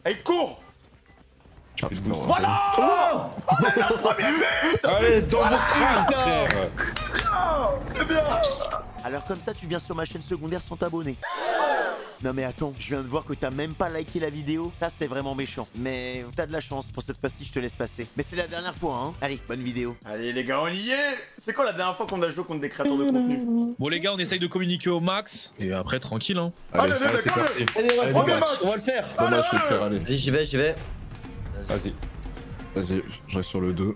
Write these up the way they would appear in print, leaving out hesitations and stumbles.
Allez, cours. Ah, putain, Voilà. Oh, la première but. Allez, dans vos crânes, frère. C'est bien. Alors comme ça, tu viens sur ma chaîne secondaire sans t'abonner. Non mais attends, je viens de voir que t'as même pas liké la vidéo. Ça, c'est vraiment méchant. Mais t'as de la chance, pour cette fois-ci, je te laisse passer. Mais c'est la dernière fois, hein. Allez, bonne vidéo. Allez les gars, on y est. C'est quoi la dernière fois qu'on a joué contre des créateurs de contenu? Bon les gars, on essaye de communiquer au max. Et après, tranquille, hein. Allez, c'est parti. Allez, Allez, premier bon match, on va le faire. Bon match, les frères, allez. Vas-y, j'y vais. Vas-y. Vas-y, je reste sur le 2.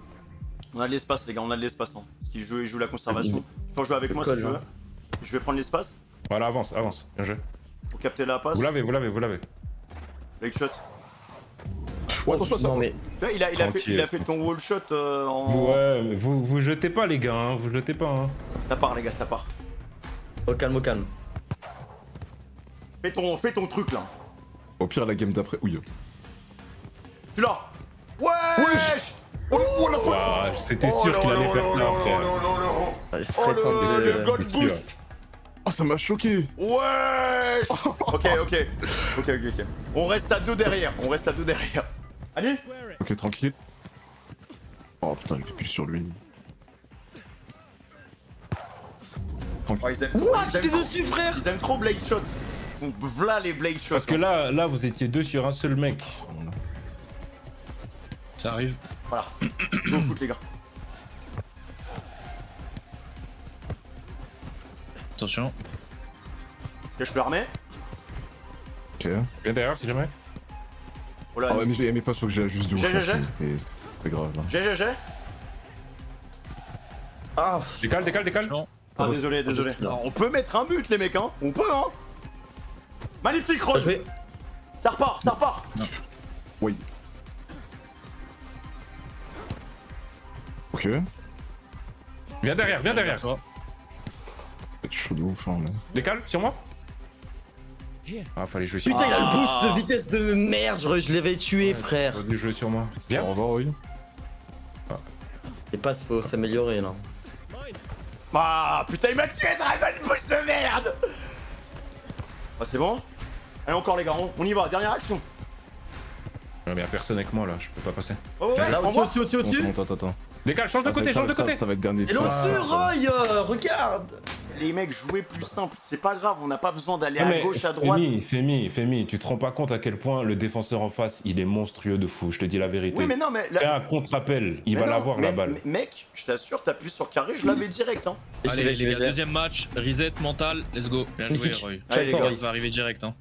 On a de l'espace les gars, on a de l'espace. Hein. Parce qu'il joue la conservation. Tu peux jouer avec moi si tu veux. Je vais prendre l'espace. Voilà, avance. Bien joué. Pour capter la passe. Vous l'avez. Leg shot. Oh, attention à ça. Non mais. Il a fait ton wall shot en. Ouais, mais vous jetez pas, les gars, hein. Vous jetez pas, hein. Ça part, les gars, ça part. Au calme. Fais ton truc là. Au pire, la game d'après. Oui. Tu l'as. Wesh. Oh la fois. C'était sûr qu'il allait faire ça, frère. Il serait temps de le gold boost. Oh, ça m'a choqué. Wesh. Ok. On reste à 2 derrière. Allez. Ok, tranquille. Oh putain, il fait plus sur lui. Tranquille. What? J'étais dessus, frère. Ils aiment trop Blade Shot. V'là les Blade Shots. Parce que là, vous étiez deux sur un seul mec. Ça arrive. Voilà. Go au foot, les gars. Attention. Ok, je le remets. Ok. Viens derrière si jamais. Oh là, ah ouais, mais pas sûr que j'ai juste de ouf. C'est grave. Hein. J'ai. Ah. Décale. Non. Ah, désolé. Alors, on peut mettre un but, les mecs, hein. On peut, hein. Magnifique, Roche. Ça repart. Non. Oui. Ok. Viens derrière. Toi. C'est chaud de ouf, hein. Décale sur moi. Ah, fallait jouer sur Putain, il a le boost de vitesse de merde, je l'avais tué, frère. Fallait jouer sur moi. Viens. Au revoir, oui. Et passe, faut s'améliorer là. Ah, putain, il m'a tué, Dragon Boost de merde. Ah, c'est bon. Allez, encore, les gars, on y va, dernière action. Non, mais y'a personne avec moi là, je peux pas passer. Oh, ouais, Là, au-dessus. Attends. Décale, change de côté. Ça va être dernier Et l'au-dessus, Roy, regarde. Les mecs, jouez plus simple, c'est pas grave, on n'a pas besoin d'aller à gauche, à droite. Femi, tu te rends pas compte à quel point le défenseur en face, il est monstrueux de fou, je te dis la vérité. Oui, mais non, mais... Fais un contre-appel, il va l'avoir la balle. Mec, je t'assure, t'appuies sur carré, je l'avais direct, hein. Allez, les gars, deuxième match, reset mental, let's go. Bien joué, Roy. Allez, les gars, Ça va arriver direct, hein.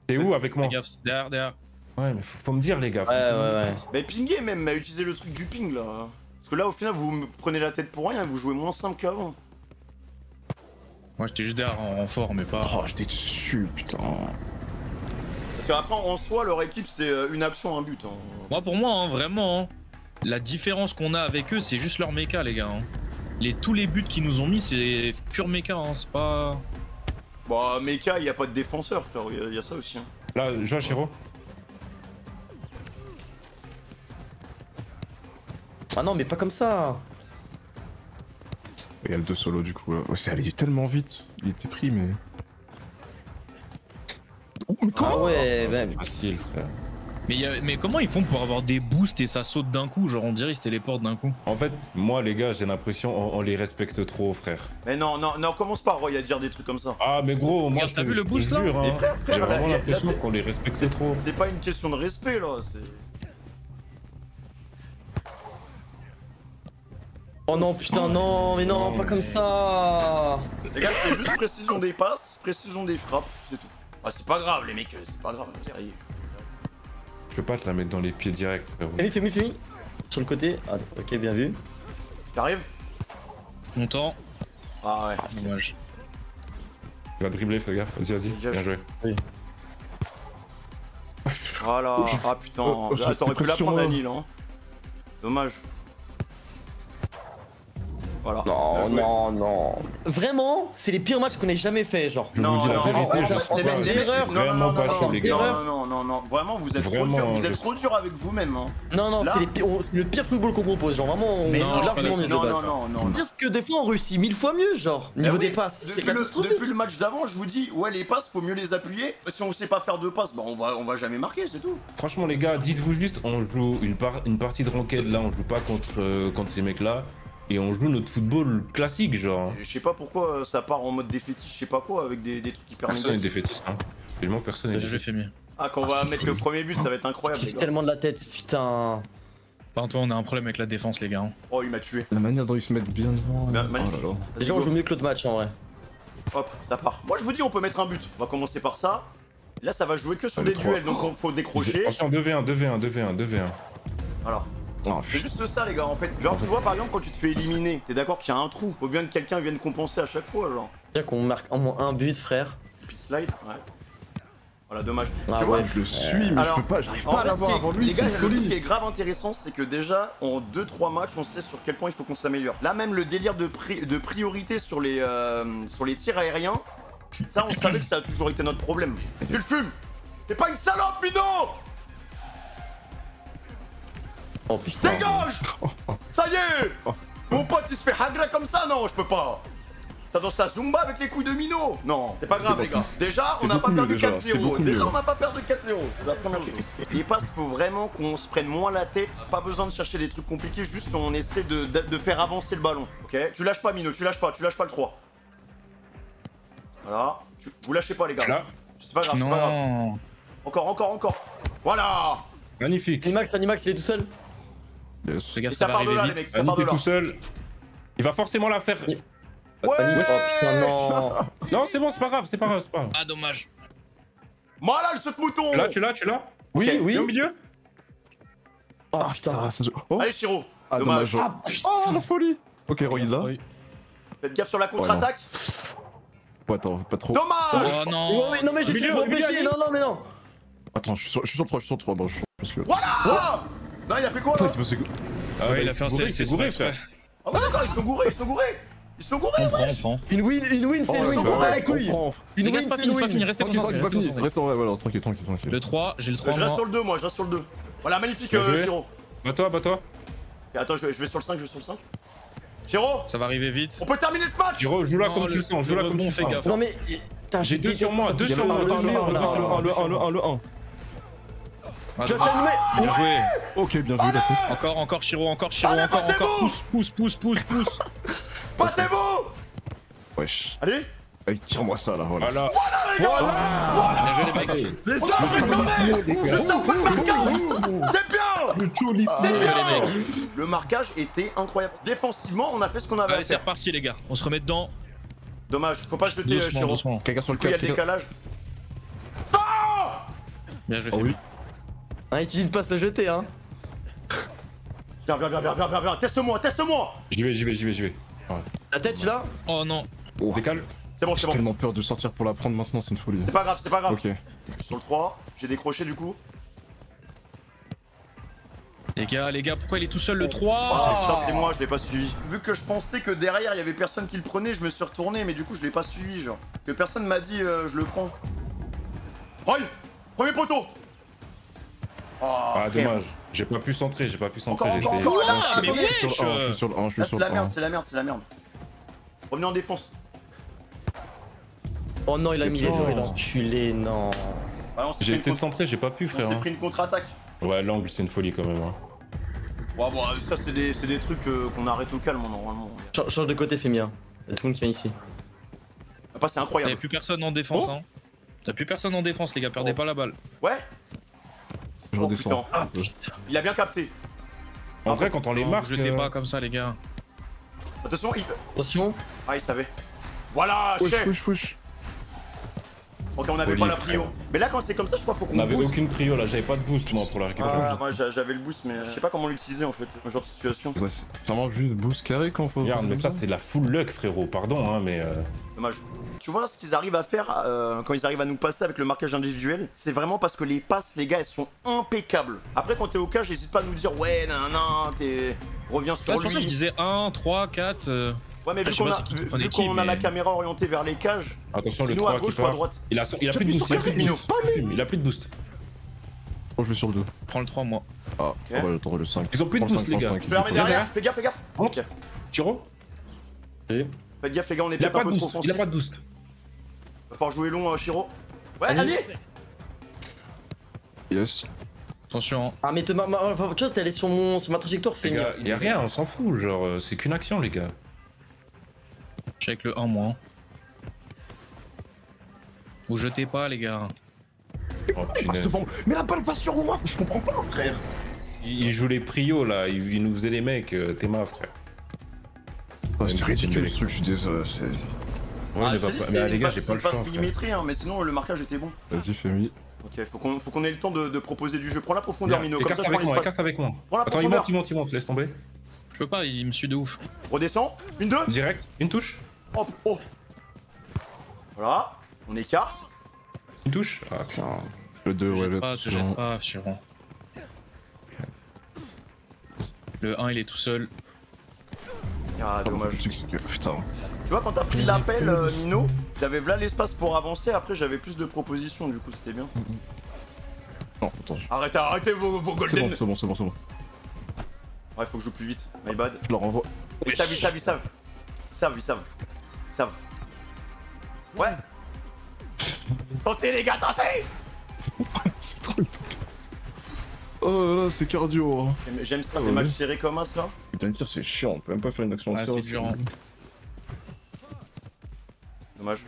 T'es où avec moi? Derrière. Ouais, mais faut me dire, les gars. Ouais. Mais pingez même, mais utilisez le truc du ping, là. Parce que là, au final, vous me prenez la tête pour rien, vous jouez moins simple qu'avant. Moi, j'étais juste derrière en fort, mais pas... Oh, j'étais dessus, putain. Parce qu'après, en soi, leur équipe, c'est une action, un but. Hein. Moi, pour moi, hein, vraiment, hein, la différence qu'on a avec eux, c'est juste leur méca, les gars. Hein. Tous les buts qu'ils nous ont mis, c'est pur méca, hein, c'est pas... Bah, méca, y a pas de défenseur, frère, y a ça aussi. Hein. Là, je vois, Chiro. Ah non, mais pas comme ça. Il y a le 2 solo du coup. Oh, c'est allé tellement vite. Il était pris, mais. Ah ouais, bah... Facile, frère. Mais comment ils font pour avoir des boosts et ça saute d'un coup? Genre, on dirait qu'ils se téléportent d'un coup. En fait, moi, les gars, j'ai l'impression on les respecte trop, frère. Mais non, commence pas, Roy, à dire des trucs comme ça. Ah, mais gros, moi, t'as vu le boost là? Hein, mais frère, j'ai vraiment là, l'impression qu'on les respecte trop. C'est pas une question de respect, là. Oh non, putain, non, mais non, pas comme ça. Les gars, c'est juste précision des passes, précision des frappes, c'est tout. Ah, c'est pas grave, les mecs, c'est pas grave, ça y est. Je peux pas te la mettre dans les pieds direct, frérot. Femi. Sur le côté. Ah, ok, bien vu. T'arrives? Content. Ah ouais. Dommage. Tu vas dribbler, fais gaffe. Vas-y, bien joué. Oui. Voilà, ah putain, t'aurais pu la prendre, Annie, là. Hein. Dommage. Voilà. Non, non, non. Vraiment, c'est les pires matchs qu'on ait jamais fait, genre. Je vous dis la vérité, je suis vraiment pas chaud, les gars. Non, vraiment, vous êtes Vraiment, trop dur, vous êtes trop dur avec vous-même. Hein. Non, non, Là- c'est le pire football qu'on propose, genre vraiment, on Mais est non, largement mieux de base. non. Parce que des fois on réussit 1000 fois mieux, genre, niveau des passes, c'est catastrophique. Depuis le match d'avant, je vous dis, ouais, les passes, faut mieux les appuyer. Si on sait pas faire de passes, bah on va jamais marquer, c'est tout. Franchement, les gars, dites-vous juste, on joue une partie de ranked là, on joue pas contre ces mecs-là. Et on joue notre football classique, genre. Je sais pas pourquoi ça part en mode défaitiste, je sais pas quoi, avec des trucs hyper Personne n'est négatifs. défaitiste, hein. Tellement personne n'est Je l'ai fait mieux. Ah, quand on va mettre le premier but, ça va être Je incroyable. les kiffe gars. tellement de la tête, putain. Par contre, on a un problème avec la défense, les gars. Oh, il m'a tué. La manière dont ils se mettent bien devant. Magnifique. Oh là là. Déjà on joue mieux que l'autre match en vrai. Hop, ça part. Moi, je vous dis, on peut mettre un but. On va commencer par ça. Là, ça va jouer que sur Ah, des le trois. duels, donc faut décrocher. Attention, 2v1, 2v1, 2v1, 2v1. Voilà. Oh, C'est juste ça, les gars, en fait. Genre, tu vois, par exemple, quand tu te fais éliminer, t'es d'accord qu'il y a un trou. Faut bien que quelqu'un vienne compenser à chaque fois, genre. Déjà qu'on marque au moins un but, frère. Et puis slide, ouais. Voilà, dommage. Ah tu vois, ouais. je le suis, mais Alors, je peux pas, j'arrive en pas à vrai, l'avoir ce qui est- avant lui, les gars, c'est le truc qui folie. est grave intéressant, c'est que déjà, en 2-3 matchs, on sait sur quel point il faut qu'on s'améliore. Là, même le délire de priorité sur les tirs aériens, ça, on savait que ça a toujours été notre problème. Tu le fumes. T'es pas une salope, Pino. Oh putain. Dégage. Ça y est. Mon pote, il se fait hagra comme ça. Non, je peux pas. Ça danse la Zumba avec les coups de Mino. Non, c'est pas grave, les gars. Déjà, on n'a pas perdu 4-0. Déjà, on n'a pas perdu 4-0. C'est la première chose. Les passes, faut vraiment qu'on se prenne moins la tête. Pas besoin de chercher des trucs compliqués. Juste, on essaie de faire avancer le ballon. Ok. Tu lâches pas, Mino. Tu lâches pas le 3. Voilà. Vous lâchez pas, les gars. Là, C'est pas grave. C'est pas grave. Non. Encore. Voilà. magnifique. Animax, il est tout seul. Yes. Ce gars, Et ça ça va part de arriver là, les vite. mecs. Ça part Annick de est là. tout seul. Il va forcément la faire. Ouais. Oh putain, non. Non, c'est bon, c'est pas grave, c'est pas grave, c'est pas grave. Ah, dommage. Voilà, le saut de mouton. Tu l'as Oui, Ok. T'es oui. au milieu. Oh Ah putain. putain, ça se... Oh, Allez, Chiro. ah dommage. Ah putain. Oh la folie. Ok, regarde là. Oui. Faites gaffe sur la contre-attaque. Ouais, attends, pas trop. Dommage. Oh non. Ouais, non mais j'ai Milieu, tué pour milieu, empêcher. milieu. Non, mais non. Attends, je suis sur le 3, bon, je pense que... Voilà. Non, il a fait quoi Putain, là? il s'est passé... Ah ouais, il a fait un gouré, CLC, c'est gouré, c'est exprès. Ah ouais, d'accord, ils sont gourés. On prend. Une win, c'est une win. Oh, Pas les couilles. Une Les gars, win, c'est pas c'est fini, une c'est pas fini, win. restez Tranquille, concentrés. c'est pas restez fini. concentrés. Reste en vrai, voilà, tranquille. Le 3, j'ai le 3 Je en reste main. sur le 2, moi, je reste sur le 2. Voilà, magnifique, Bien joué. Chiro. Bats-toi. Ok, attends, je vais sur le 5, Chiro, Ça va arriver vite. on peut terminer ce match. Giro, joue là Non, comme tu le sens, joue là comme tu le fais sens. gaffe. Non mais. Putain, J'ai deux sur moi, deux sur moi. Le 1. Ah, Je dommage. suis animé. Bien joué. Ok, bien joué la tête. Encore, Chiro, Allez, encore. battez-vous. Pousse. Battez-vous. Wesh. Allez. Allez, tire-moi ça là, voilà. Voilà. Bien joué, les mecs. Les armes, attendez. Juste après le marquage. C'est bien. Le Cholis. C'est Bien joué, bien. les mecs. Le marquage était incroyable. Défensivement, on a fait ce qu'on avait Allez, à c'est faire. reparti, les gars. On se remet dedans. Dommage, faut pas jeter Chiro. Doucement. Quelqu'un sur le Il y a cap. le décalage. Bien joué, Oh Fabien. oui. Ah, il suffit de pas se jeter, hein. Viens. Teste-moi. J'y vais. La tête, tu l'as? Oh non. Décale. C'est bon. J'ai tellement peur de sortir pour la prendre maintenant, c'est une folie. C'est pas grave. Ok. Je suis sur le 3, j'ai décroché du coup. Les gars, pourquoi il est tout seul le Ça 3? c'est moi, je l'ai pas suivi. Vu que je pensais que derrière il y avait personne qui le prenait, je me suis retourné, mais du coup je l'ai pas suivi, genre. Que personne m'a dit je le prends. Roy, premier poteau. Oh, Ah, frère. dommage. J'ai pas pu centrer, j'ai Encore, essayé. encore. Ouah, mais Je suis sur le 1, je suis sur le 1, je suis Là, sur c'est le la 1. merde, c'est la merde. Revenez en défense. Oh non, il a mis les feux, l'enculé, non. Bah, on s'est J'ai pris essayé une de centrer, j'ai pas pu, on frère. s'est pris une contre-attaque. Ouais, l'angle, c'est une folie quand même. Ouais, bon, ça c'est des trucs qu'on arrête au calme normalement. Change de côté, Fémia. Il y a tout le monde qui vient ici. Après, c'est Y'a incroyable. plus personne en défense, Oh. hein. T'as plus personne en défense, les gars, perdez pas la balle. Ouais, Je oh redescends. putain. Il a bien capté. En vrai, quand on les Non, marque. vous jetez pas comme ça, les gars. Attention, Attention. Ah, il savait. Voilà, chef. Wesh. Ok, on avait Oli, pas la frère. prio. Mais là, quand c'est comme ça, je crois qu'il faut On qu'on avait booste. aucune prio là, j'avais pas de boost moi pour la récupération. Ah, moi j'avais le boost, mais je sais pas comment l'utiliser en fait, ce genre de situation. Ouais, c'est vraiment juste boost carré quand faut. Regarde, mais ça c'est la full luck frérot, pardon hein, mais. Dommage. Tu vois ce qu'ils arrivent à faire quand ils arrivent à nous passer avec le marquage individuel, c'est vraiment parce que les passes, les gars, elles sont impeccables. Après, quand t'es au cage, n'hésite pas à nous dire ouais, non, t'es Reviens sur C'est pour ça que je lui. disais 1, 3, 4. Ouais, mais Après, vu je sais qu'on pas a, c'est qui vu prend les qu'on kills, a la mais- caméra orientée vers les cages, Attention, le nous à 3 qui gauche ou à part. droite? Il a plus de boost, il a plus de boost. Oh, je vais sur le 2. Prends le 3, moi. Ah, ouais, attends, le 5. Ils ont plus de Prends le boost, les 5, gars. prends le Je vais la mettre derrière, fais gaffe, fais gaffe. Monte. Ok. Tiro. Faites gaffe les gars, on est Il a peut-être un pas de peu trop boost, il a offensif. pas de boost. Va falloir jouer long, Shiro. Ouais, Allez. allez. Yes. Attention. Hein. Ah mais tu vois, t'es allé sur ma trajectoire, fais Les une. gars, y a rien, on s'en fout, genre, c'est qu'une action, les gars. Je suis avec le 1, moi. Hein. Vous jetez pas, les gars. Oh, punaise. Mais la balle passe sur moi, je comprends pas, frère. Il joue les prios, là, il nous faisait les mecs, t'es ma, frère. Oh, c'est ridicule ce truc, je suis désolé. Ouais, mais, mais les gars, j'ai pas le choix, C'est frère. millimétré, hein, mais sinon le marquage était bon. Vas-y, Femi. Ok, faut qu'on ait le temps de proposer du jeu. Prends la profondeur, Mino, comme ça Écarte je prends avec moi, l'espace. écarte avec moi. Prends la Attends, il profondeur. monte, laisse tomber. Je peux pas, il me suit de ouf. Redescends. Une, deux. Direct, une touche. Hop, oh. Voilà, on écarte. Une touche. Ah, Putain. Le 2, ouais, Te le jette pas, Chiron. Le 1, il est tout seul. Ah, dommage. Putain. Tu vois, quand t'as pris l'appel, Mino, j'avais là l'espace pour avancer. Après, j'avais plus de propositions, du coup, c'était bien. Non, attends. Arrêtez vos C'est golden. bon, c'est bon. Ouais, faut que je joue plus vite. My bad. Je leur envoie. Ils savent. Ils savent. Ouais. Tentez, les gars, tentez. C'est trop. Oh là là, c'est cardio. Hein. J'aime ça, Ah, c'est ouais. match serré comme as là. Putain, de tir, c'est chiant, on peut même pas faire une action Ouais, en c'est dur. Hein. Dommage.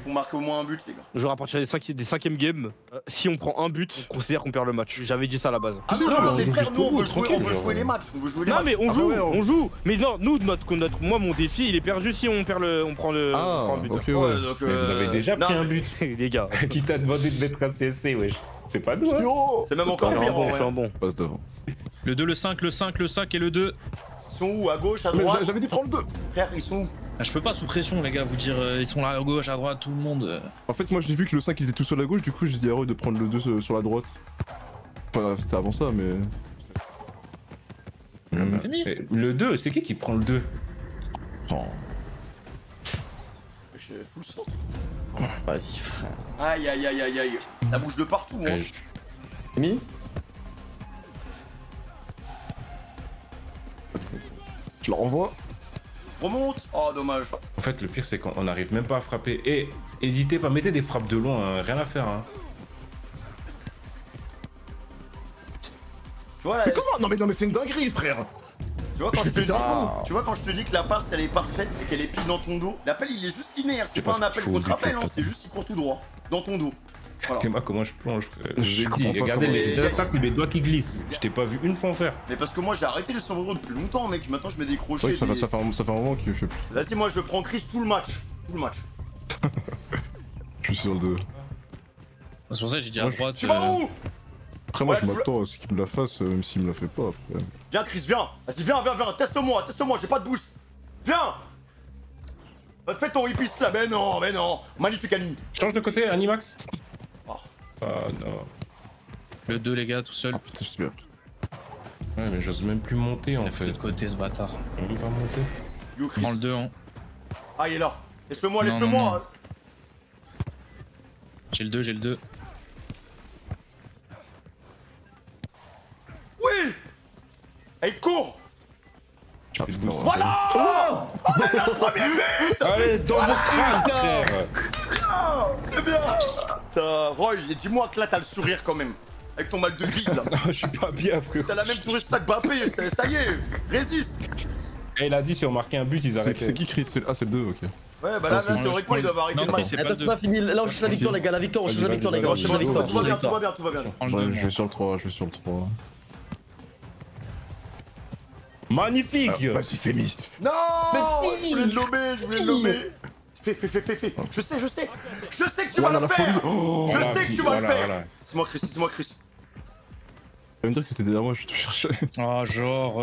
Faut marquer au moins un but, les gars. Genre à partir des 5e games, si on prend un but, on considère qu'on perd le match. J'avais dit ça à la base. Ah non, non, on mais joue frère, jusqu'au nous on bout, veut jouer tranquille, les matchs. On veut jouer les Non matchs. mais on Ah joue, ouais, on joue. Mais non, nous moi mon défi il est perdu si on perd le, on prend Ah, un but. ok, Ouais, ouais. donc, mais vous avez déjà non, pris un mais but. Les gars, Qui t'a demandé de mettre un CSC, wesh. C'est pas nous, hein. C'est même encore je suis pire un bon, en je suis vrai. un bon. Passe devant. Le 2, le 5 et le 2. Ils sont où? À gauche, à Mais droite? j'avais dit prends le 2. Frère, ils sont où? Ah, je peux pas sous pression, les gars, vous dire ils sont là à gauche, à droite, tout le monde. En fait, moi j'ai vu que le 5 il était tout seul à gauche, du coup j'ai dit à Roy de prendre le 2 sur la droite. Enfin, c'était avant ça, mais. Femi. Mais le 2, c'est qui prend le 2? Oh. Je fous le sang. Vas-y frère. Aïe. Ça bouge de partout, hein. Amy. Je leur envoie. Remonte. Oh, dommage. En fait, le pire, c'est qu'on n'arrive même pas à frapper. Et hésitez pas, mettez des frappes de loin, hein, rien à faire. Hein. Tu vois, là, Mais comment? Non mais c'est une dinguerie, frère. tu vois, quand je te dis, Putain. tu vois, quand je te dis que la passe elle est parfaite, c'est qu'elle est pile dans ton dos. L'appel il est juste linéaire, c'est C'est pas pas un ce appel qu'il faut contre-appel, au hein, début. c'est juste il court tout droit. Dans ton dos. Voilà. T'es moi comment je plonge, frère. Je Je comprends dis, pas regardez, comment- mais ça, c'est mes doigts qui glissent. Je t'ai pas vu une fois en faire. Mais parce que moi j'ai arrêté le sombrero depuis longtemps, mec. Maintenant je mets des C'est crochets. vrai que des- ça fait un moment qu'il fait plus. Vas-y, moi je prends Chris tout le match. Tout le match. Je suis sur le 2. C'est pour ça que j'ai dit à Moi, je- droite. Tu vas où? Après, moi Ouais, je je m'attends à ce qu'il me la fasse, même s'il me la fait pas après. Viens, Chris, viens. Vas-y, viens, teste-moi, j'ai pas de boost. Viens. Fais ton hippie là. Mais non. Magnifique, Annie. Change de côté, Animax. Oh. Ah non. Le 2, les gars, tout seul. Ah putain, je te bien. Ouais, mais j'ose même plus monter Il en a fait fait. de côté ce bâtard. Je peux même pas monter. Yo, Chris. Prends le 2, hein. Ah, il est là. Laisse-le-moi, Non, laisse-le-moi. non. J'ai le 2. Oui. Allez, cours. Tu fais de boost. Voilà. Allez, dans votre crâne, frère. Ah, c'est bien. Roy, dis-moi que là t'as le sourire quand même. Avec ton mal de bide là. Non, je suis pas bien, frère. T'as la même touriste sac Bappé, ça y est, résiste. Et il a dit si on marquait un but, ils C'est arrêtaient. qui Chris? Ah, c'est le 2, ok. Ouais, bah là, Ah, théoriquement, ils doivent arrêter Non, le non, match. c'est Eh pas bah le c'est 2. pas fini, là on cherche la victoire les gars, la victoire, on cherche la Vas-y, victoire les vas-y, gars, on vas-y, cherche la vas-y, victoire. Tout va bien, vas-y. tout va bien, tout va bien. Prends le 2. Je vais sur le 3, je vais sur le 3. Magnifique. Vas-y, Femi. Non. Je voulais le nommer. Fais. Je sais que tu vas le faire. Oh, Je sais que tu vas le faire. Voilà. C'est moi, Chris. Tu vas me dire que t'étais derrière moi, je te cherchais. Ah, genre.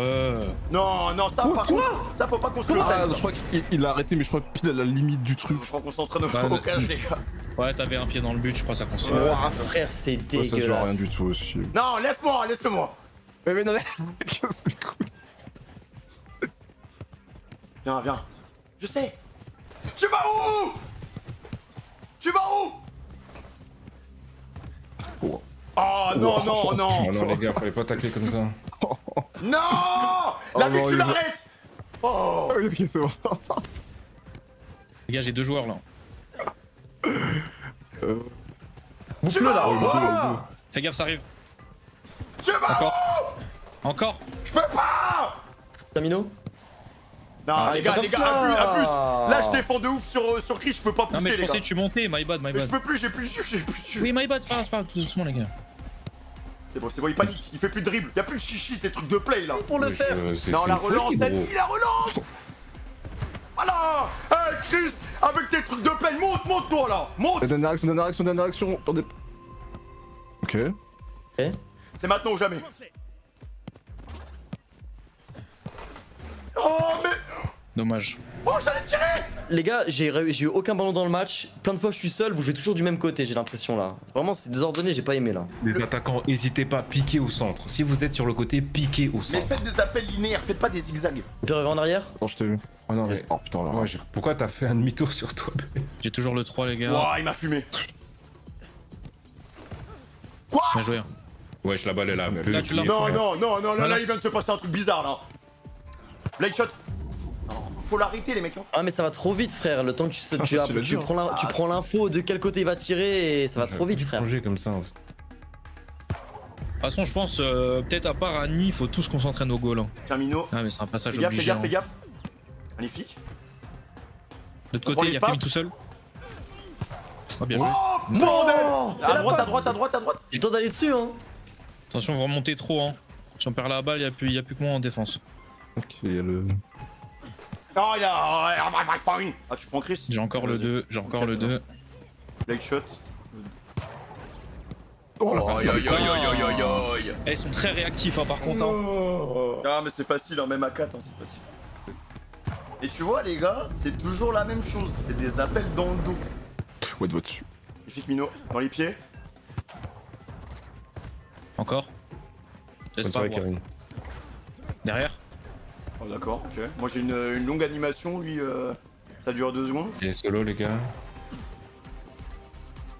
Non, ça par contre, ça faut pas qu'on se le Ah, je fasse. crois qu'il a arrêté, mais je crois pile à la limite du truc. Je crois qu'on s'entraîne au Bah, cage, les gars. Ouais, t'avais un pied dans le but, je crois que ça considère. Ouah frère, c'est Ouais, ça se joue à rien dégueulasse. du tout aussi. Non, laisse-moi. Mais non, mais. Casse les couilles. Viens, viens. Je sais. Tu vas où? Tu vas où? Oh. Oh non, non, non. Oh non, les gars, fallait pas tacler comme ça. Non. La vie, non, tu il- l'arrêtes. Oh. Ah, ok, c'est bon. Les gars, j'ai 2 joueurs là. Bouffe-le là. Ah. Fais gaffe, ça arrive. Tu vas Encore. Encore. Je peux pas. Tamino. Non, les gars, pas les comme gars, ça. abuse. Là, je défends de ouf sur Chris, je peux pas pousser, Non, mais je les pensais gars. que tu montais, my bad, my Mais je bad. peux plus, j'ai plus de jus, j'ai plus de jus. Oui, my bad, c'est pas grave, tout doucement, les gars. C'est bon, il panique, il fait plus de dribble. Y'a plus de chichi, tes trucs de play là. Pour le faire. Non, la relance, Annie, la relance. Voilà. Hey, Chris, avec tes trucs de play, monte toi là. Monte. Dernière action. Attendez. Ok. C'est maintenant ou jamais. Oh, mais. Dommage. Oh, j'allais tirer. Les gars, j'ai eu aucun ballon dans le match. Plein de fois je suis seul, vous jouez toujours du même côté, j'ai l'impression là. Vraiment, c'est désordonné, j'ai pas aimé là. Les attaquants, n'hésitez pas, piquez au centre. Si vous êtes sur le côté, piquez au Mais centre. faites des appels linéaires, faites pas des zigzags. Pierre revient en arrière. Non, je t'ai vu. Oh non, mais. Oh putain, là. Ouais, pourquoi t'as fait un demi-tour sur toi? J'ai toujours le 3, les gars. Ouah, il m'a fumé. Bien joué. Wesh, la balle est là. Là, tu l'as. Non, là, Voilà. là, il vient de se passer un truc bizarre là. Blade shot. Non, faut l'arrêter, les mecs. Hein. Ah mais ça va trop vite frère, le temps que tu facile à dire. prends l'info de quel côté il va tirer et ça va trop vite frère. Changer comme ça. En fait. De toute façon, je pense, peut-être à part Annie, faut tous qu'on s'entraîne au goal. Hein. Termino. Ah, mais c'est un passage Fais gaffe, obligé. fais gaffe. Magnifique. De l'autre On prend côté, il y a l'espace. Femi tout seul. Oh, bien joué. Oh, bordel. Fais la passe. À droite. J'ai le temps d'aller dessus hein. Attention, vous remontez trop. Hein. Si on perd la balle, il y a plus que moi en défense. Ok, il y a le. Oh, il a. Ah, tu prends Chris. J'ai encore le 2. J'ai encore le 2. Blade shot. Oh là. Aïe, aïe, aïe, aïe, aïe, aïe. Eh, ils sont très réactifs, hein, par contre. Hein. Ah, mais c'est facile, hein, même à 4, hein, c'est facile. Et tu vois, les gars, c'est toujours la même chose. C'est des appels dans le dos. Ouais, doigt dessus. Magnifique, Mino. Dans les pieds. Encore. Laisse Bonne pas soirée, voir. Karine. Derrière. Oh, d'accord, ok. Moi, j'ai une longue animation, lui, ça dure 2 secondes. Il est solo, les gars.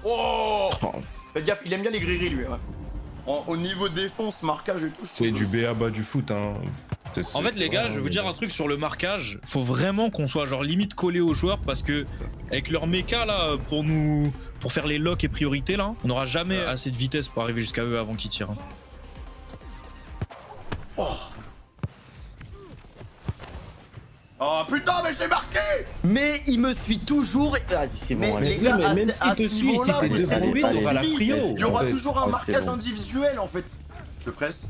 Oh. Oh. Faites gaffe, il aime bien les grilleries, lui, ouais. Au niveau défense, marquage et tout, je C'est trouve du que B.A.-bas du foot, hein. En fait, les gars, je vais vous dire un truc sur le marquage. Faut vraiment qu'on soit genre limite collé aux joueurs parce que avec leur méca là, pour faire les locks et priorités là, on n'aura jamais assez de vitesse pour arriver jusqu'à eux avant qu'ils tirent. Oh putain, mais je l'ai marqué. Mais il me suit toujours. Vas-y c'est Mais bon allez. les gars, mais même à s'il te ce suit, niveau-là, si t'es vous serez devant lui, pas t'auras la suivis. prio, Il y aura en fait. toujours un Ah, marquage c'est bon. individuel en fait. Je presse.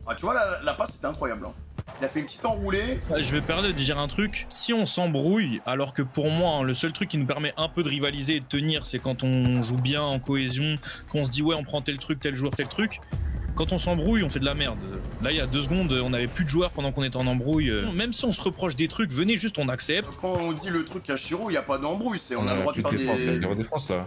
Ah, tu vois, la passe c'était incroyable. Hein. Il a fait une petite enroulée. Je vais permettre de dire un truc. Si on s'embrouille, alors que pour moi, hein, le seul truc qui nous permet un peu de rivaliser et de tenir, c'est quand on joue bien en cohésion, qu'on se dit ouais, on prend tel truc, tel joueur, tel truc. Quand on s'embrouille, on fait de la merde. Là, il y a 2 secondes, on avait plus de joueurs pendant qu'on était en embrouille. Même si on se reproche des trucs, venez juste, on accepte. Quand on dit le truc à Shiro, il n'y a pas d'embrouille. On a le droit de plus faire défense, il y a des. zéro défense là.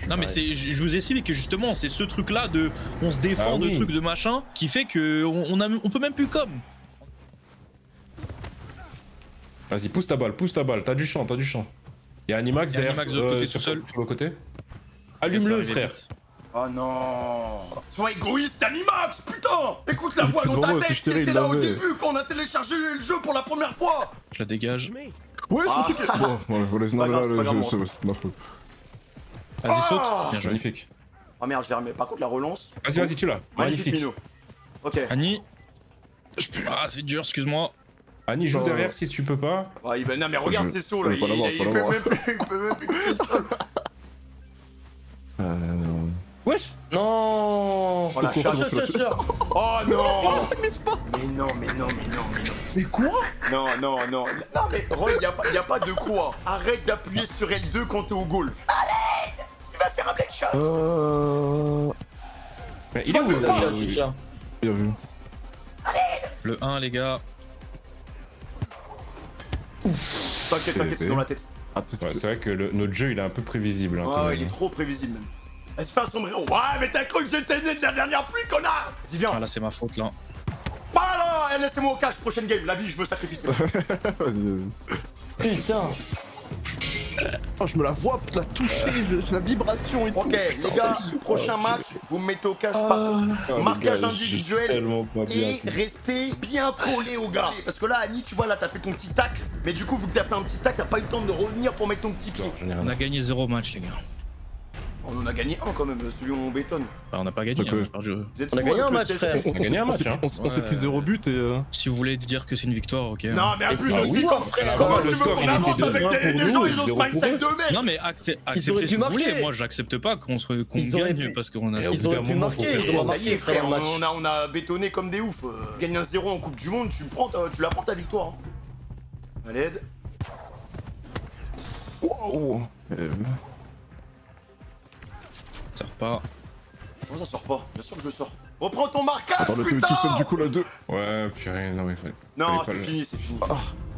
Non mais c'est, je vous ai expliqué que justement c'est ce truc là de on se défend Ah oui. de trucs de machin qui fait que on peut même plus comme. Vas-y, pousse ta balle, t'as du champ, Il y a Animax Il y a derrière, Animax de l'autre côté sur tout seul. le côté. Ça Allume-le, arrive frère. vite. Oh non. Sois égoïste, Animax, putain. Écoute la voix C'est dans drôle, ta si tête je qui tirais, était il là au l'avait. début quand on a téléchargé le jeu pour la première fois. Je la dégage. Ouais, c'est mon truc. Bon, voilà, non, pas grave, c'est pas là, grave, c'est ma faute. Vas-y saute. Ah Bien joué. Magnifique. Ah merde, je l'ai remis. Par contre, la relance. Vas-y, tu l'as. Magnifique, Magnifique. Mino. Ok. Annie. Ah c'est dur, excuse-moi. Annie, joue Non. derrière si tu peux pas. Ouais, non mais regarde Je- ses sauts là, je vais pas l'avoir, il je vais pas peut l'avoir. même plus, il peut même plus quitter le sol. Wesh. Non. Oh la Pourquoi chatte. c'est bon, Oh non. Mais non. Mais quoi? Non mais Roy, y a pas de quoi. Arrête d'appuyer sur L2 quand t'es au goal. Allez, il va faire un blade shot. Mais il est où vois là pas. Chicha. Bien vu. Le 1 les gars. T'inquiète, c'est dans la tête. Ah, Ouais, c'est vrai que notre jeu il est un peu prévisible. Hein, quand Ouais, même. il est trop prévisible même. Vas-y, fais un sombrero. Ouais, mais t'as cru que j'étais né de la dernière pluie, connard. Vas-y, viens. Ah là c'est ma faute là. laissez-moi au cash, prochaine game, la vie, je me sacrifie. Vas-y. Putain. Oh, je me la vois la toucher, la vibration et tout. Ok, les gars, prochain match, vous me mettez au cash partout. Marquage individuel Tellement pas bien. et restez bien collés aux gars. Parce que là, Annie, tu vois, là, t'as fait ton petit tac. Mais du coup, vu que t'as fait un petit tac, t'as pas eu le temps de revenir pour mettre ton petit pied. On a gagné 0 match, les gars. On en a gagné un quand même, celui où on bétonne. Enfin, on n'a pas gagné, Donc, hein, j'ai perdu. Vous êtes On a fous gagné avec un le match, CSC. frère. On a gagné un match, hein. On s'est pris 0 but et. Si vous voulez dire que c'est une victoire, ok. Non, mais en Et plus, c'est je suis victoire, comme frère. Comment Le tu veux score, qu'on il avance était de avec 1 des pour gens, nous, ils ont ce 0 pour mindset eux. de mec. Non mais acceptez auraient si pu vous voulez, marquer. moi j'accepte pas qu'on Ils auraient gagne pu- parce qu'on a... Et au Ils bout auraient d'un pu moment, marquer, faut faire ils ont ça. Ça y est, marqué, frère, frère, le match. on a bétonné comme des oufs. Tu gagnes un 0 en Coupe du Monde, tu la prends ta victoire. Hein. Allez, aide. Wow. Ça sert pas. Non, ça sort pas, bien sûr que je sors. Reprends ton marquage, Attends, le putain. tout seul du coup la 2. Ouais, purée, non mais Non, fallait c'est pas fini, c'est fini.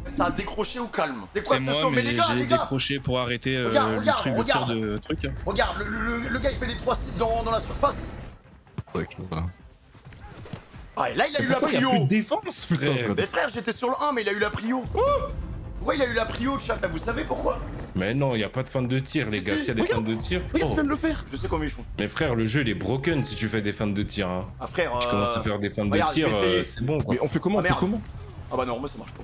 Ça a décroché au calme. C'est quoi C'est ce moi, saut? mais les gars, j'ai les gars, décroché pour arrêter Regarde, le truc de tir regarde. de truc. regarde, le gars il fait les 3-6 dans la surface. Ah, et là il a eu la Pourquoi il y a prio. plus de défense, frère? Mais frère, j'étais sur le 1, mais il a eu la prio. Pourquoi il a eu la prio, chat? Vous savez pourquoi? Mais non, il y a pas de fin de tir, les Si, gars. si, S'il y a des fins de tir. Regarde, Oh. tu viens de le faire. Je sais comment ils font. Mais frère, le jeu il est broken si tu fais des fins de tir. Hein. Ah frère, Tu commences à faire des fins de regarde, tir, je vais essayer. c'est bon quoi. Mais on fait comment? Ah, On fait merde. comment? Ah bah non, moi ça marche pas.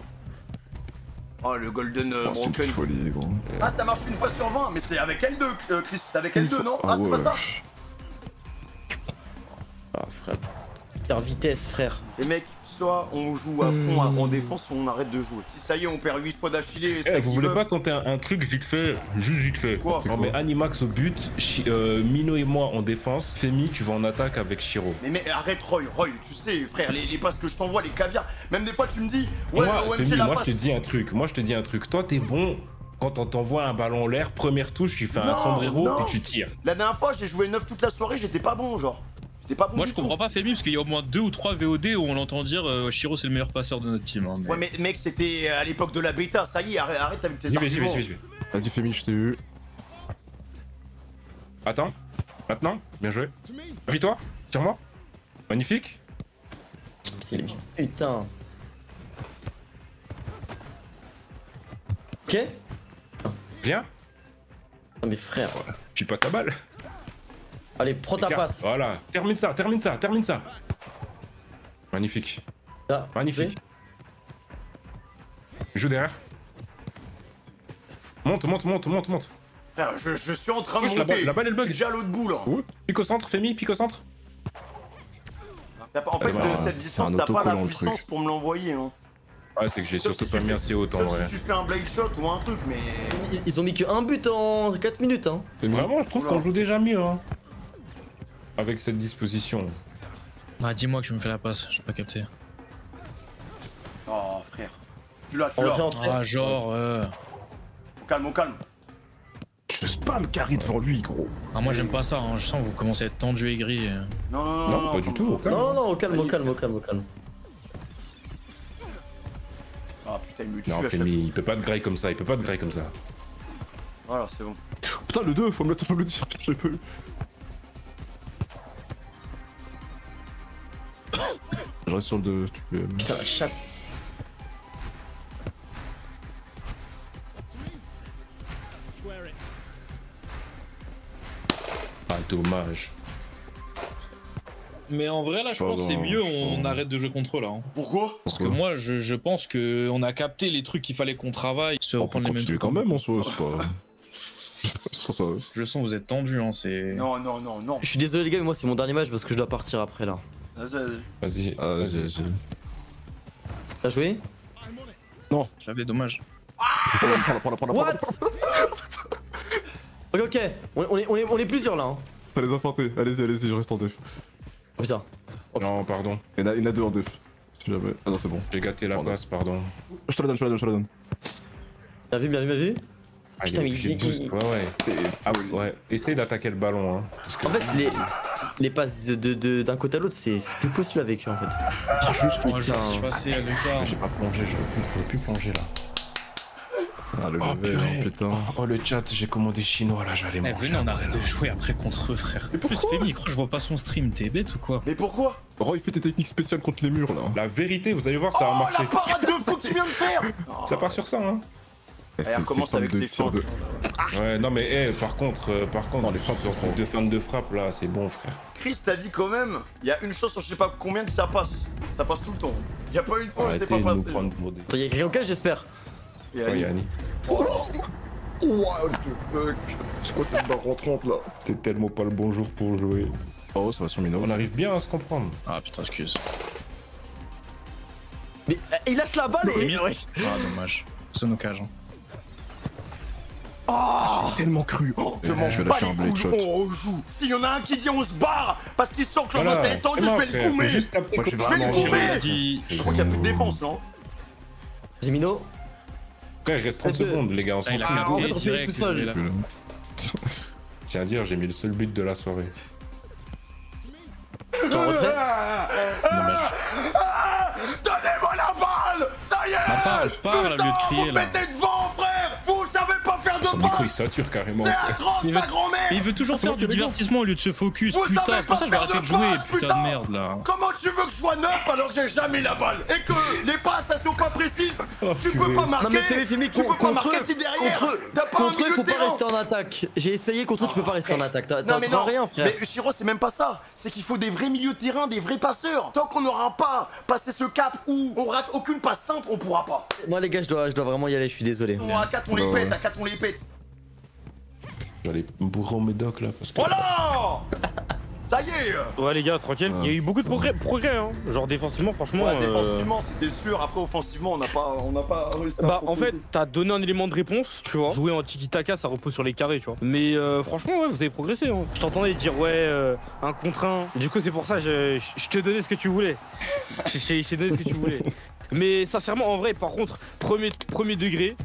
Oh le golden Oh, c'est une broken. folie, gros. Ah ça marche une fois sur 20, mais c'est avec L2, Chris, c'est avec L2 non? Ah c'est ouais. pas ça? Ah, frère. Faire vitesse, frère. Les mecs, soit on joue à fond en défense, soit on arrête de jouer. Si ça y est, on perd 8 fois d'affilée, Eh, c'est vous voulez pas tenter un truc vite fait? Juste vite fait. Quoi? Non mais Animax au but, Mino et moi en défense, Femi tu vas en attaque avec Shiro. Mais arrête Roy, tu sais frère, les passes que je t'envoie, les caviars, même des fois tu me dis, ouais Moi, OMG Femi, la moi passe. je te dis un truc, toi t'es bon quand on t'envoie un ballon en l'air, première touche, tu fais un Non, sombrero non. et tu tires. La dernière fois j'ai joué 9 toute la soirée, j'étais pas bon genre. J'étais pas bon Moi du je comprends tout. pas Femi parce qu'il y a au moins 2 ou 3 VOD où on l'entend dire Shiro c'est le meilleur passeur de notre team. Hein, mais... Ouais mais mec c'était à l'époque de la bêta, ça y est, arrête avec tes J'y vais. arguments. Vas-y, Femi, je t'ai eu. Attends, maintenant, bien joué. Appuie-toi, tire-moi. Magnifique. Putain. Ok. Viens, Non mais frère. puis pas ta balle. Allez, prends ta Écarte. passe. Voilà, termine ça. Magnifique, Là, magnifique. Joue derrière. Monte. Frère, je suis en train de Touche monter. la balle, elle Je bug. suis déjà à l'autre bout là. Ouais. Pique au centre, Femi, pique au centre. En fait, bah, de cette c'est distance, un t'as pas la autocollant, le puissance truc. pour me l'envoyer. Hein. Ouais, c'est que j'ai Sauf surtout si pas tu mis fais- assez haut en Sauf vrai. si tu fais un blade shot ou un truc, mais. Ils ont mis que un but en 4 minutes, hein. Vraiment, je trouve qu'on joue déjà mieux, hein. Avec cette disposition. Ah dis-moi que je me fais la passe, j'ai pas capté. Oh frère. Tu l'as. Entrée. Ah genre... Au calme. Je spam carry devant lui, gros. Ah moi j'aime pas ça, hein. Je sens que vous commencez à être tendu et gris. Non, pas du tout, au calme. Non, au calme. Ah putain, il me tue Non, à chaque fois. Femi, il peut pas te grailler comme ça, Voilà, c'est bon. Putain, le 2, faut me le dire, j'ai pas eu. Je reste sur le 2, tu peux. Putain, la chatte. Ah, dommage. Mais en vrai là je pense que c'est mieux on arrête de jouer contre eux là. Hein. Pourquoi? Parce que moi je pense que on a capté les trucs qu'il fallait qu'on travaille, se On peut reprendre les mêmes continuer trucs. quand même en soi, c'est pas. C'est pas ça. Je sens que vous êtes tendus hein, c'est... Non. Je suis désolé les gars, mais moi c'est mon dernier match parce que je dois partir après là. Vas-y. Vas-y. Ah, vas-y. T'as joué? Je l'avais, dommage. Prends-la. What? Ok, on est plusieurs là. Hein. T'as les infantés, allez-y, je reste en def. Oh putain. Non, pardon. Il y en a 2 en def. Si jamais. Ah non, c'est bon. J'ai gâté la Pardon. passe, pardon. Je te la donne. Bien vu. Ah, Putain, mais j'ai il- 12. Ouais. Ah, ouais. Essaye d'attaquer le ballon, hein. Parce que... En fait, les passes d'un côté à l'autre, c'est plus possible avec eux en fait. Moi je suis passé à l'écart. J'ai pas plongé, j'aurais pu plonger là. Ah, le Oh, level, purée. putain. Oh le chat, j'ai commandé chinois là, je vais aller Eh, manger. venez, on arrête de jouer après contre eux, frère. Et plus Femi, je crois que je vois pas son stream, t'es bête ou quoi? Mais pourquoi? Roy, fais tes techniques spéciales contre les murs là. La vérité, vous allez voir, ça va Oh, marcher. la parade de fou qu'il vient de faire. Ça part sur ça, hein. Elle recommence avec ses fentes. Ouais, non mais par contre, Non, les frappes, c'est de fin de frappe là, c'est bon frère. Chris t'a dit quand même, il y a une chose sur je sais pas combien que ça passe. Ça passe tout le temps. Il y a pas une fois où c'est Arrêtez pas de nous passé. prendre pour des... Attends, y'a quelqu'un cache, j'espère. Et Ouais, allez. Yanni. What the fuck? C'est quoi cette barre rentrante là? C'est tellement pas le bon jour pour jouer. Oh, ça va sur Mino. On arrive bien à se comprendre. Ah putain, excuse. Mais il lâche la balle et. Ah, dommage. C'est nos cages. Hein. Tellement cru. Oh, Je m'en je vais bats lâcher les un blade couilles, shot. on rejoue. S'il y en a un qui dit on se barre parce qu'il sent que Voilà. l'ambiance est tendue, Et non, je vais le frère, coumer. faut juste capter Moi, je que- suis Je vais le vraiment Il coumer. dit. Je crois qu'il y a plus de défense, non? Zimino. Frère, il reste 30 secondes les gars, on s'en Ah, il a fout. en fait, capté on fait direct. tout seul. il est là. Je tiens à dire, j'ai mis le seul but de la soirée. T'es en retrait? Dommage. Donnez-moi la balle. Ça y est. Parle au lieu de crier Vous là. mettez devant, frère. Vous savez pas faire de Son micro il passe. sature carrément. C'est frère. atroce, Il veut- sa grand-mère. Mais il veut toujours faire du divertissement au lieu de se focus. Vous Putain, savez c'est pour ça que je vais pas arrêter de faire de jouer, passe, putain putain. de merde là. Comment tu veux que je sois neuf alors que j'ai jamais la balle et que les passes elles sont pas précises? Tu peux pas marquer. Non mais Femi, tu peux pas contre marquer eux, si derrière t'as pas un contre eux, milieu faut de pas terrain. rester en attaque. J'ai essayé, contre eux, tu peux pas rester en attaque. Non mais T'as non, rien, frère. mais Chiro c'est même pas ça, c'est qu'il faut des vrais milieux de terrain, des vrais passeurs. Tant qu'on n'aura pas passé ce cap où on rate aucune passe simple, on pourra pas. Moi, les gars, je dois vraiment y aller, je suis désolé. On à 4 on les Ouais. pète, à 4 on les pète. Je vais aller me bourrer en médoc là parce que. Voilà. Ça y est. Ouais les gars, tranquille. Il y a eu beaucoup de progrès hein. Genre défensivement, franchement. Ouais, défensivement c'était sûr, après offensivement on n'a pas réussi à Bah en proposer. fait, t'as donné un élément de réponse, tu vois. Jouer en tiki-taka, ça repose sur les carrés, tu vois. Mais franchement, ouais, vous avez progressé. Hein. Je t'entendais dire ouais, un contre un. Du coup, c'est pour ça, je te donnais ce que tu voulais. Je t'ai donné ce que tu voulais. Mais sincèrement, en vrai, par contre, premier degré,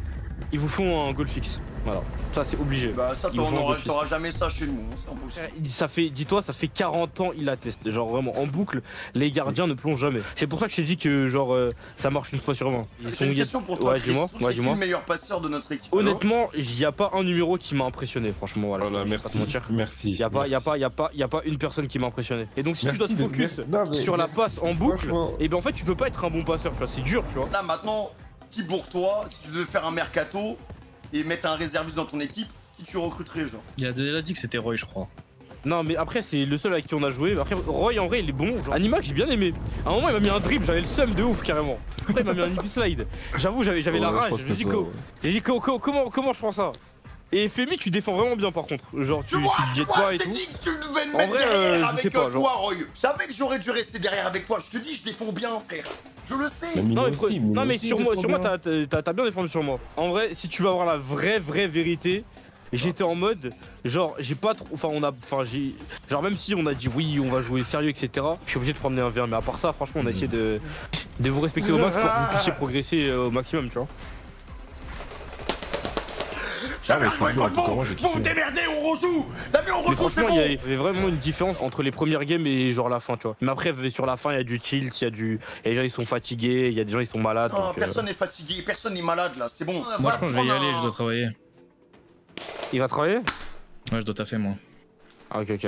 ils vous font un goal fixe. Voilà, ça c'est obligé. Bah ça Ils vous font un goal fixe. t'auras jamais ça chez nous, hein, c'est impossible. Ça fait, dis-toi, ça fait 40 ans il atteste. Genre vraiment en boucle, les gardiens ne plongent jamais. C'est pour ça que je t'ai dit que genre ça marche une fois sur 20. J'ai une question pour toi, Ouais, Chris. dis-moi, C'est ouais, qui dis-moi. le meilleur passeur de notre équipe? Honnêtement, il n'y a pas un numéro qui m'a impressionné, franchement. Voilà, Voilà, je vais pas te merci. mentir. Merci. Il n'y a pas une personne qui m'a impressionné. Et donc si tu dois te focus Non, mais sur la merci, passe en boucle, franchement. et ben en fait tu peux pas être un bon passeur, tu vois, c'est dur, tu vois. Là maintenant, qui pour toi, si tu devais faire un mercato et mettre un réserviste dans ton équipe, qui tu recruterais genre? Il a déjà dit que c'était Roy, je crois. Non mais après c'est le seul avec qui on a joué. Après Roy en vrai il est bon. Genre, Animal j'ai bien aimé. À un moment il m'a mis un dribble, j'avais le seum de ouf carrément. Après il m'a mis un hippie slide. J'avoue j'avais la rage. Je me dis comment je prends ça. Et Femi tu défends vraiment bien par contre. Genre tu te jettes pas je et t'ai tout. dit que tu devais me En mettre vrai, derrière je avec sais pas, toi, genre. Roy. Je savais que j'aurais dû rester derrière avec toi. Je te dis, je défends bien, frère. Je le sais. Mais Non mais, Mino aussi, Mino non, mais aussi, sur moi défend bien. t'as bien défendu sur moi. En vrai si tu vas avoir la vraie vérité, j'étais en mode genre j'ai pas trop, genre même si on a dit oui on va jouer sérieux etc, je suis obligé de prendre un V1 mais à part ça franchement on a essayé de vous respecter au max pour que vous puissiez progresser au maximum tu vois. J'avais mais joué franchement, contre vous. j'ai Vous vous kiffé. démerdez, on rejoue. T'as vu, on Mais rejoue, c'est franchement, bon. il y avait vraiment une différence entre les premières games et genre la fin, tu vois. Mais après, sur la fin, il y a du tilt, il y a des gens ils sont fatigués, il y a des gens ils sont malades. Non, donc, personne n'est fatigué, personne n'est malade là, c'est bon. Moi, je pense que je vais y aller, je dois travailler. Il va travailler? Ouais, je dois taffer, moi. Ah, ok.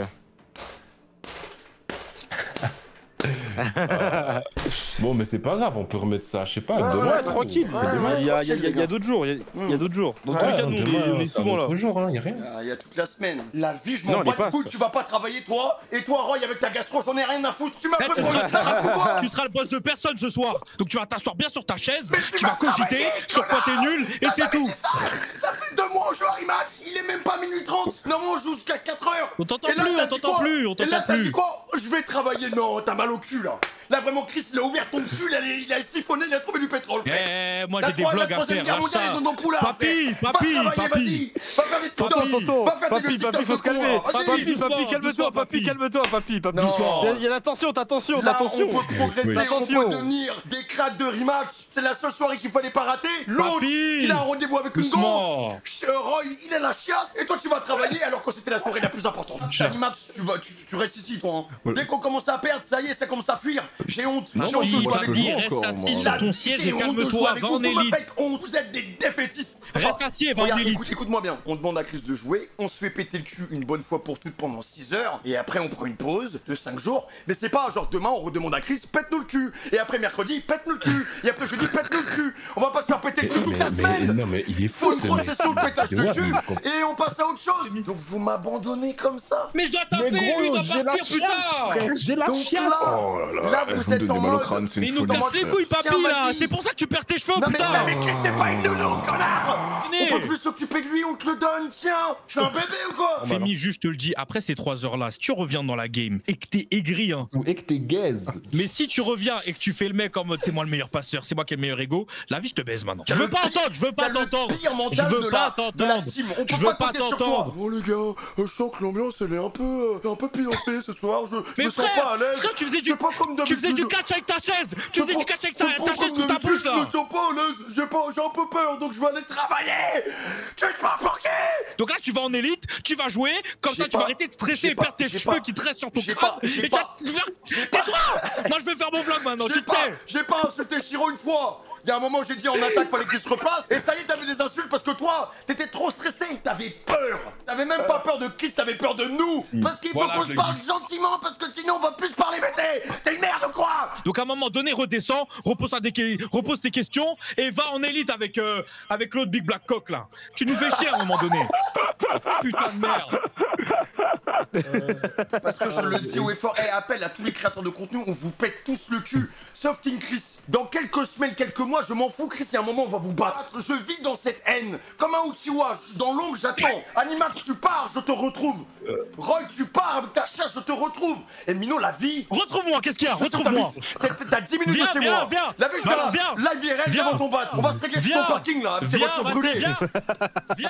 Bon, mais c'est pas grave, on peut remettre ça, je sais pas, Ouais, demain. Ouais, tranquille. Ouais, Il y a tranquille, d'autres jours. Il y a d'autres jours. Dans tous les Ouais, cas, nous, demain, on est c'est un souvent là. autre jour, hein, y a rien. Ah, il y a toute la semaine. La vie, je Non, m'en les bats les passes. couilles, tu vas pas travailler toi. Et toi, Roy, avec ta gastro, j'en ai rien à foutre. Tu m'as Eh, fait tu pour le seras- sac ou quoi? Tu seras le boss de personne ce soir. Donc tu vas t'asseoir bien sur ta chaise, Mais tu vas cogiter travailler, sur quoi t'es nul et T'as c'est jamais tout. dit ça fait 2 mois on joue à rematch, il est même pas minuit 30. Normalement, on joue jusqu'à 4h. On t'entend Et là, plus, t'as on dit t'entend quoi plus, on Et là, t'entend t'as dit plus. quoi? Je vais travailler. Non, t'as mal au cul là. Là, vraiment, Chris, il a ouvert ton cul, il a siphonné, il a trouvé du pétrole. frère. Eh, moi La j'ai des trois- la vlogs à troisième faire, guerre lâche mondiale ça. est dans ton poulard, Papi, frère. Va papi, travailler, papi. vas-y. Va faire des TikTok. Tonton, Va faire des papi, TikTok faut se de con, calmer. là. Vas-y. Papi, doucement, calme-toi, doucement, papi, papi. calme-toi, papi. Non. Il y a l'attention, Là, on attention. peut progresser, on Attention. peut devenir des cracks de rematch. C'est la seule soirée qu'il fallait pas rater. L'autre, Papi. il a un rendez-vous avec une go. Doucement. Roy, il a la chiasse. Et toi, tu vas travailler alors que c'était la soirée la plus importante. Cher. Rematch, tu restes ici, toi. Hein. Dès qu'on commence à perdre, ça y est, ça commence à fuir. J'ai honte. Non, J'ai honte de jouer avec vous. Guy, reste assis sur ton siège et calme-toi, va en élite. Vous êtes des défaitistes. Reste assis et va en Regarde, élite. écoute-moi bien. On demande à Chris de jouer, on se fait péter le cul une bonne fois pour toutes pendant 6 heures, et après on prend une pause de 5 jours. Mais c'est pas genre demain on redemande à Chris, pète-nous le cul. Et après mercredi, pète-nous le cul. Et après jeudi, pète-nous le cul. On va pas se faire péter le cul toute la semaine. Non, mais il est Faut fou, une ce mec. procession de pétage de Ouais, cul. mais- Et on passe à autre chose. Donc vous m'abandonnez comme ça. Mais je dois taffer, lui doit partir plus tard. J'ai la Donc là, Oh là là, vous vous me êtes donnez en mal au mode... crâne, c'est Mais il une nous folie. casse les couilles, papy, Tiens, là. vas-y. C'est pour ça que tu perds tes cheveux, Non mais putain. Chris c'est pas une nounou, connard. Venez. On peut plus s'occuper de lui, on te le donne, tiens. Je suis un bébé ou quoi? Femi, juste je te le dis, après ces 3 heures-là, si tu reviens dans la game et que t'es aigri, hein, Et que t'es gaze. mais si tu reviens et que tu fais le mec en mode c'est moi le meilleur passeur, c'est moi qui ai le meilleur ego, la vie je te baise maintenant. Je veux pas entendre, je veux pas T'as le t'entendre. pire mental Je veux pas de la t'entendre. team. On peut Je veux pas compter sur toi. t'entendre. Oh les gars, je sens que l'ambiance elle est un peu pilantée ce soir. Je Mais me sens pas à l'aise. frère, tu faisais C'est pas comme tu faisais du d'habitude. catch avec ta chaise. Tu faisais du catch avec ta Comprends chaise comme toute ta bouche d'habitude, là. Je me sens pas à l'aise. J'ai un peu peur donc je vais aller travailler. Tu te prends pour qui? Donc là tu vas en élite, tu vas jouer, comme J'ai ça tu vas pas- arrêter de stresser j'ai et perdre pas- tes j'ai cheveux pas- qui te restent sur ton j'ai crâne. pas- j'ai Et pas- tais-toi. Moi je vais faire mon vlog maintenant, tu te tais. J'ai pas insulté Shiro une fois. Il y a un moment j'ai dit en attaque fallait qu'il se replace. Et ça y est t'avais des insultes parce que toi t'étais trop stressé. T'avais peur. T'avais même pas peur de Chris, t'avais peur de nous. Parce qu'il faut Voilà, qu'on je se l'ai parle dit. gentiment parce que sinon on va plus se parler. Mais t'es une merde ou quoi? Donc à un moment donné, redescends, repose tes questions et va en élite avec l'autre Big Black Cock là. Tu nous fais chier à un moment donné. Putain de merde. Parce que je le dis haut et fort, et appel à tous les créateurs de contenu, on vous pète tous le cul, sauf King Chris. Dans quelques semaines, quelques mois, je m'en fous, Chris, il y a un moment, on va vous battre. Je vis dans cette haine, comme un Uchiwa, je suis dans l'ombre, j'attends. Animax, tu pars, je te retrouve. Roy, tu pars avec ta chasse, je te retrouve. Et Mino, la vie... Retrouve-moi, qu'est-ce qu'il y a? je sais que Retrouve-moi. T'as 10 minutes Viens, de chez viens, moi. viens. La vie, je Viens, viens. viens. Live IRL Viens. devant ton bat. On va se régler sur ton Viens. parking là, avec tes Viens, voitures vas-y, brûlées. viens. Viens.